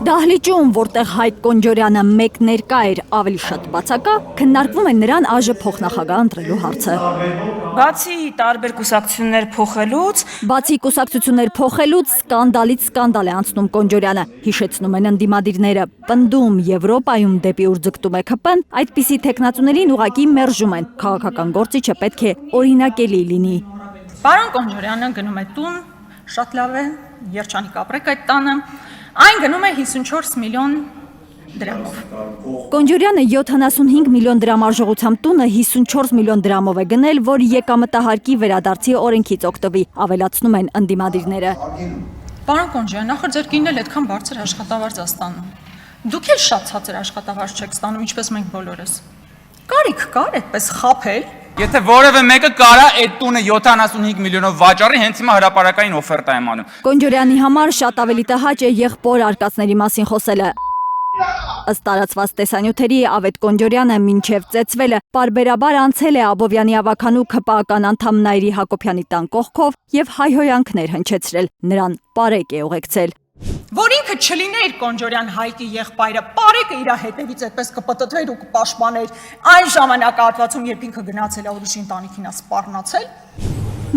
Դահլիճում, որտեղ Հայկ Կոնջորյանը մեկ ներկա էր, ավելի շատ բացակա, քննարկվում է նրան ԱԺ փոխնախագահ ընտրելու հարցը։ Բացի տարբեր կուսակցություններ փոխելուց սկանդալից սկանդալ է անցնում Կոնջորյանը, հիշեցնում են ընդդիմադիրները, պնդում Եվրոպայում դեպի ուր ձգտում է ՔՊ-ն, այդպիսի թեկնածուներին ուղղակի մերժում են, քաղաքական գործիչը պետք է օրինակելի լինի։ Պարոն Կոնջորյանը գնում է տուն, շատ լավ է, երջանիկ ապրեք այդ տանը, այն գնում է 54 միլիոն դրամով։ Կոնջորյանը 75 միլիոն դրամ արժողությամբ տունը 54 միլիոն դրամով է գնել, որ եկամտահարկի վերադարձի օրենքից օգտվի, ավելացնում են ընդդիմադիրները։ Պարոն Կոնջորյան, նախ ձեր կինն էլ այդքան բարձր աշխատավարձ է ստանում։ Դուք էլ շատ ցածր աշխատավարձ չեք ստանում, ինչպես մենք բոլորս։ Կարիք կար այդպես խաբել։ Եթե որևէ մեկը կարա այդ տունը 75 միլիոնով վաճառի, հենց հիմա հրապարակային օֆերտա եմ անում։ Կոնջորյանի համար շատ ավելի տհաճ է եղբոր արկածների մասին խոսելը։ Ըստ տարածված տեսանյութերի Ավետ Կոնջորյանը մինչև ծեծվելը պարբերաբար անցել է Աբովյանի ավագանու ՔՊԱ-ական անդամ Նայիրի Հակոբյանի տան կողքով եւ հայհոյանքներ հնչեցրել, նրան պարեկ է ուղեկցել։ Որ ինքը չլիներ Կոնջորյան Հայկի եղբայրը, պարեկը իր հետևից այդպես կպտտվեր ու կպաշտպաներ այն ժամանակահատվածում, երբ ինքը գնացել է ուրիշի ընտանիքին սպառնացել։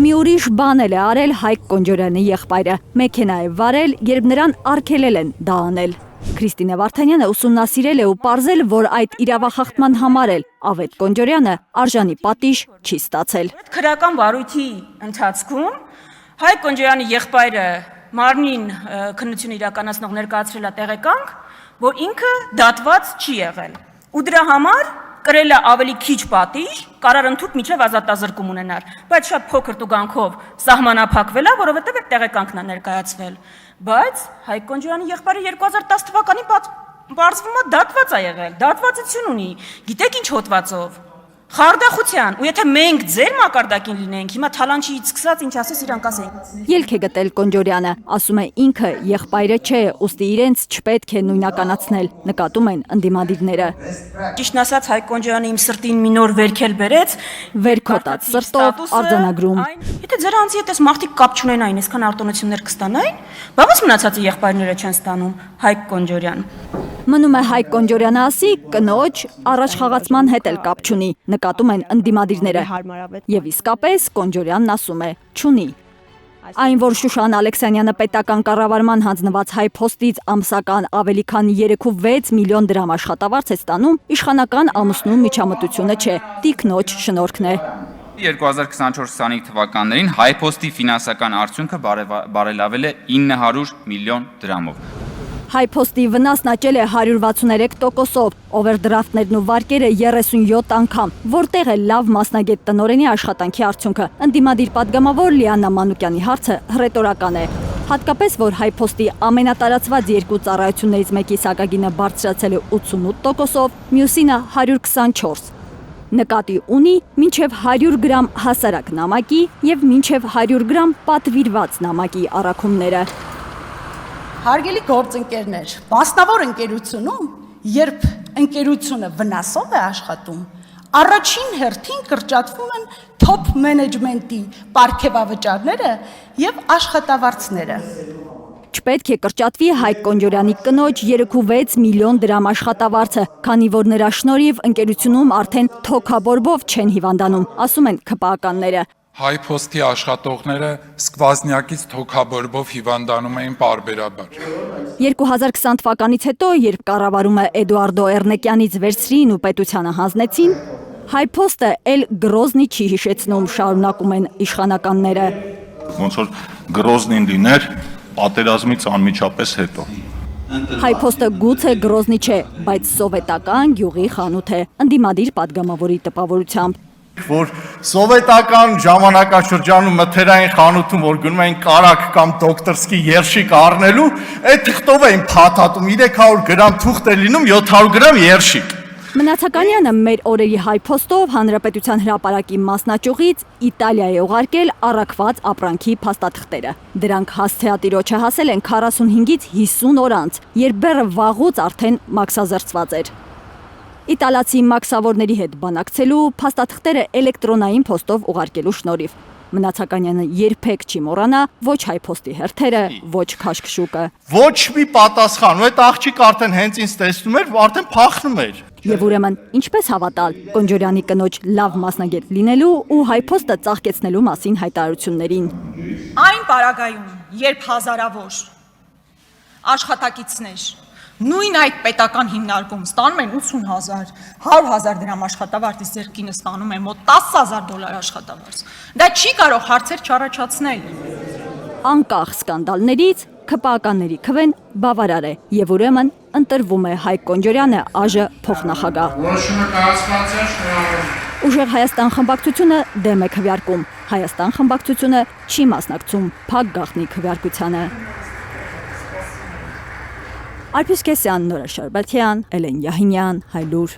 Մի ուրիշ բան էլ է արել Հայկ Կոնջորյանի եղբայրը, մեքենա է վարել, երբ նրան արգելել են դա անել։ Քրիստինե Վարդանյանը ուսումնասիրել է ու պարզել, որ այդ իրավախախտման համար էլ Ավետ Կոնջորյանը արժանի պատիժ չի ստացել։ Քրական վարույթի ընթացքում Հայկ Կոնջորյանի եղբայրը մարմնին քննություն իրականացնող ներկայացրել է տեղեկանք, որ ինքը դատված չի եղել։ Ու դրա համար կրել է ավելի քիչ պատիժ, կարար ընդհանուր միջև ազատազրկում ունենար, բայց շատ փոքր տուգանքով սահմանափակվել է, որովհետև այդ տեղեկանքն է ներկայացվել։ Բայց Հայկ Կոնջորյանի եղբայրը 2010 թվականին բարձվում է դատված է եղել, դատվածություն ունի, գիտեք ինչ հոդվածով։ Խարդախության, ու եթե մենք ձեր մակարդակին լինենք, հիմա թալանչիից սկսած ինչ ասես իրանք ասեն։ Ելք է գտել Կոնջորյանը, ասում է ինքը եղբայրը չէ, ուստի իրենց չպետք է նույնականացնել, նկատում են ընդդիմադիրները։ Ճիշտն ասած Հայկ Կոնջորյանը իմ սրտին մի նոր վերք էլ բերեց, Վերքոտած սրտով արձանագրում։ Եթե ձեր անձի հետ այս մարդիկ կապ չունենային, այսքան արտոնություններ կստանային, բավաս մնացածի եղբայրները չեն ստանում, Հայկ Կոնջորյան։ Մնում է Հայկ Կոնջորյանը ասի, կնոջ առաջխաղացման հետ էլ կապ չունի, նկատում են ընդդիմադիրները։ Եվ իսկապես Կոնջորյանն ասում է, չունի։ Այն, որ Շուշան Ալեքսանյանը պետական կառավարման հանձնված հայ փոստից ամսական ավելի քան 3.6 միլիոն դրամ աշխատավարձ է ստանում, իշխանական ամուսնու միջամտությունը չէ, տիկնոջ շնորհքն է։ 2024-25 թվականներին հայփոստի ֆինանսական արդյունքը բարելավել է 900 միլիոն դրամով։ Հայփոստի վնասն աճել է 163%-ով, օվերդրաֆտներն ու վարկերը 37 անգամ, որտեղ է լավ մասնագետ տնօրենի աշխատանքի արդյունքը։ Ընդդիմադիր պատգամավոր Լիաննա Մանուկյանի հարցը հռետորական է։ Հատկապես, որ հայփոստի ամենատարածված երկու ծառայություններից մեկի սակագինը բարձրացել է 88%-ով, մյուսինը 124%։ Նկատի ունի մինչև 100 գրամ հասարակ նամակի եւ մինչև 100 գրամ պատվիրված նամակի առաքումները։ Հարգելի գործընկերներ, մասնավոր ընկերությունում, երբ ընկերությունը վնասով է աշխատում, առաջին հերթին կրճատվում են top management-ի պարգևավճարները եւ աշխատավարձները։ Չպետք է կրճատվի Հայկ Կոնջորյանի կնոջ 3.6 միլիոն դրամ աշխատավարձը, քանի որ նրա շնորհիվ ընկերությունում արդեն թոքաբորբով չեն հիվանդանում, ասում են ՔՊԱ-ականները։ Հայփոստի աշխատողները սկվազնյակից թոքաբորբով հիվանդանում էին պարբերաբար։ 2020 թվականից հետո, երբ կառավարումը Էդուարդո Էռնեկյանից վերցրին ու պետությանը հանձնեցին, հայփոստը էլ Գրոզնի չի հիշեցնում, շարունակում են իշխանականները։ Ոնց որ Գրոզնին լիներ պատերազմից անմիջապես հետո։ Հայփոստը գուցե Գրոզնի չէ, բայց սովետական գյուղի խանութ է, ընդդիմադիր պատգամավորի տպավորությամբ։ Որ սովետական ժամանակաշրջանում մթերային խանութում, որ գնում էին կարակ կամ դոկտորսկի երշիկ առնելու, այդ թղթով էին փաթաթում 300 գրամ թուղթ է լինում 700 գրամ երշիկ։ Մնացականյանը մեր օրերի հայփոստով Հանրապետության հրապարակի մասնաճյուղից Իտալիա է ուղարկել առաքված ապրանքի փաստաթղթերը։ Դրանք հասցեատիրոջը հասել են 45-ից 50 օր անց, երբ բեռը վաղուց արդեն մաքսազերծված էր։ Իտալացի մաքսավորների հետ բանակցելու, փաստաթղթերը էլեկտրոնային փոստով ուղարկելու շնորհիվ։ Մնացականյանը երբեք չի մոռանա ոչ հայփոստի հերթերը, ոչ քաշքշուկը։ Ոչ մի պատասխան, ու այդ աղջիկը արդեն հենց ինձ տեսնում էր, արդեն փախնում էր։ Եվ ուրեմն, ինչպես հավատալ Կոնջորյանի կնոջ լավ մասնագետ լինելու ու հայփոստը ծաղկեցնելու մասին հայտարարություններին։ Այն պարագայում, երբ հազարավոր աշխատակիցներ նույն այդ պետական հիմնարկում ստանում են 80,000, 100,000 դրամ աշխատավարձ, իսկ կինը ստանում է մոտ $10,000 աշխատավարձ։ Դա չի կարող հարցեր չառաջացնել։ Անկախ սկանդալներից ՔՊԱ-ականների քվեն բավարար է եւ ուրեմն ընտրվում է Հայկ Կոնջորյանը ԱԺ փոխնախագահ։ Որոշումը կայացված է, շնորհակալ։ Ուժեղ Հայաստան խմբակցությունը դեմ է քվեարկում։ Հայաստան խմբակցությունը չի մասնակցում փակ գաղտնի քվեարկությանը։ Արփիս Կեսյան, Նորա Շարբաթյան, Էլեն Յահինյան, Հայլուր։